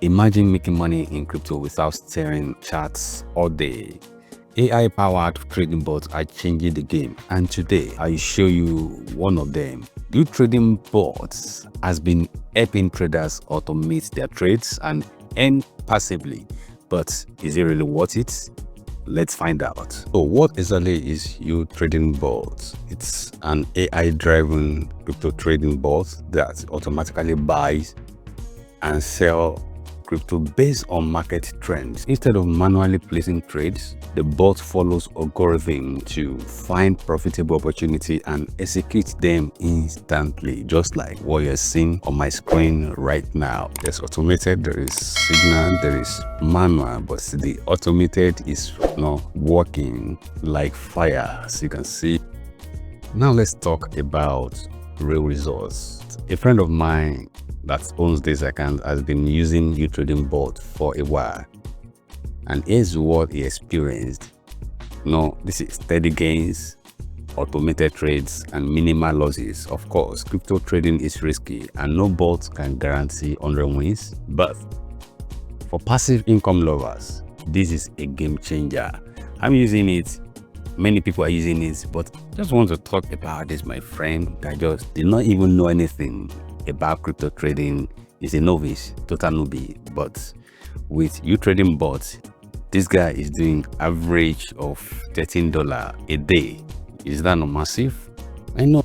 Imagine making money in crypto without staring charts all day. AI-powered trading bots are changing the game, and today I'll show you one of them. UTrading Bots has been helping traders automate their trades and earn passively, but is it really worth it? Let's find out. So what exactly is UTrading Bot? It's an AI-driven crypto trading bot that automatically buys and sells crypto based on market trends. Instead of manually placing trades, the bot follows algorithm to find profitable opportunity and execute them instantly, just like what you're seeing on my screen right now. There's automated, there is signal, there is manual, but the automated is not working like fire, as you can see. Now let's talk about real results. A friend of mine that owns this account has been using UTrading Bot for a while, and here's what he experienced. This is steady gains, automated trades, and minimal losses. Of course, crypto trading is risky and no bot can guarantee 100 wins, but for passive income lovers, this is a game changer. I'm using it, many people are using it, but just want to talk about this. My friend that just did not even know anything about crypto trading, is a novice, total newbie, but with UTrading Bots, this guy is doing average of $13 a day. Is that not massive? I know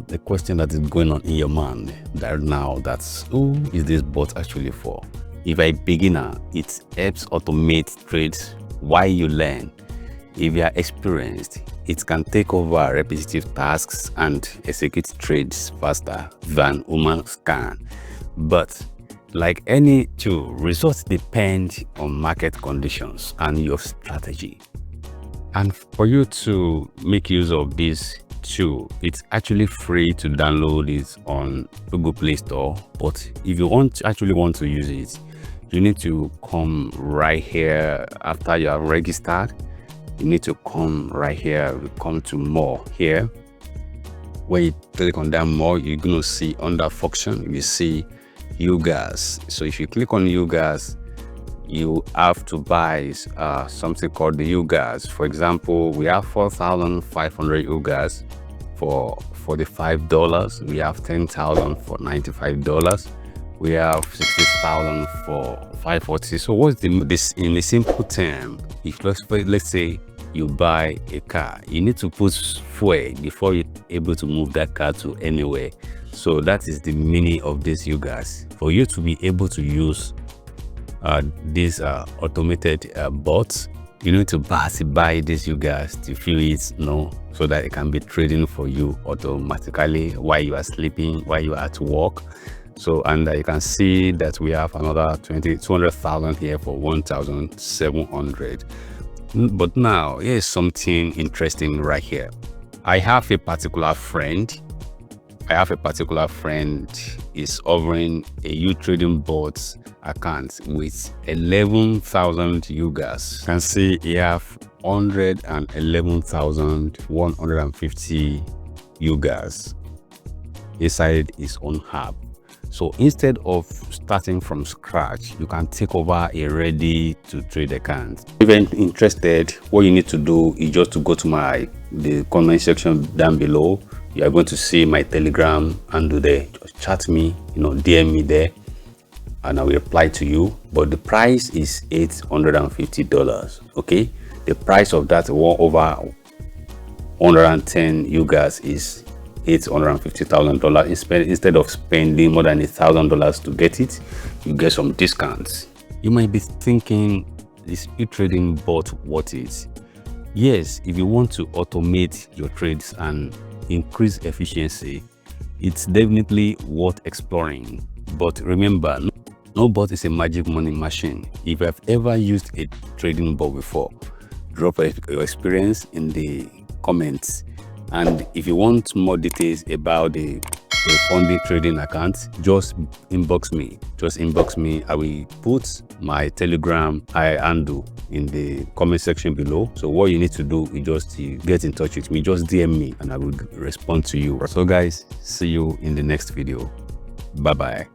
the question that is going on in your mind right now, that's who is this bot actually for? If you're a beginner, it helps automate trades while you learn. If you are experienced, it can take over repetitive tasks and execute trades faster than humans can. But like any tool, results depend on market conditions and your strategy. And for you to make use of this tool, it's actually free to download it on Google Play Store. But if you want to use it, you need to come right here after you have registered. You need to come right here. We come to more here. When you click on that more, you're going to see under function, you see UGAS. So if you click on UGAS, you have to buy something called the UGAS. For example, we have 4,500 UGAS for $45. We have 10,000 for $95. We have 60,000 for $540. So what's this in a simple term? If let's say you buy a car, you need to put fuel before you're able to move that car to anywhere. So that is the meaning of this UGAS. For you to be able to use this automated bots, you need to buy this UGAS to feel it, so that it can be trading for you automatically while you are sleeping, while you are at work. So, and you can see that we have another 200,000 here for 1,700. But now here's something interesting right here. I have a particular friend is offering a UTrading Bot account with 11,000 UGAS. You can see he have 111,150 UGAS inside his own app. So instead of starting from scratch, you can take over a ready to trade account. If you're interested, what you need to do is just to go to the comment section down below. You are going to see my Telegram handle there. Just chat me, DM me there, and I will reply to you. But the price is $850. Okay, the price of that over 110 UGAS is $850,000. Instead of spending more than $1,000 to get it, you get some discounts. You might be thinking, is UTrading Bot worth it? Yes, if you want to automate your trades and increase efficiency, it's definitely worth exploring. But remember, no bot is a magic money machine. If you have ever used a trading bot before, drop your experience in the comments. And if you want more details about the funding trading account, just inbox me. I will put my Telegram handle in the comment section below. So what you need to do is just to get in touch with me. Just DM me and I will respond to you. So guys, see you in the next video. Bye bye.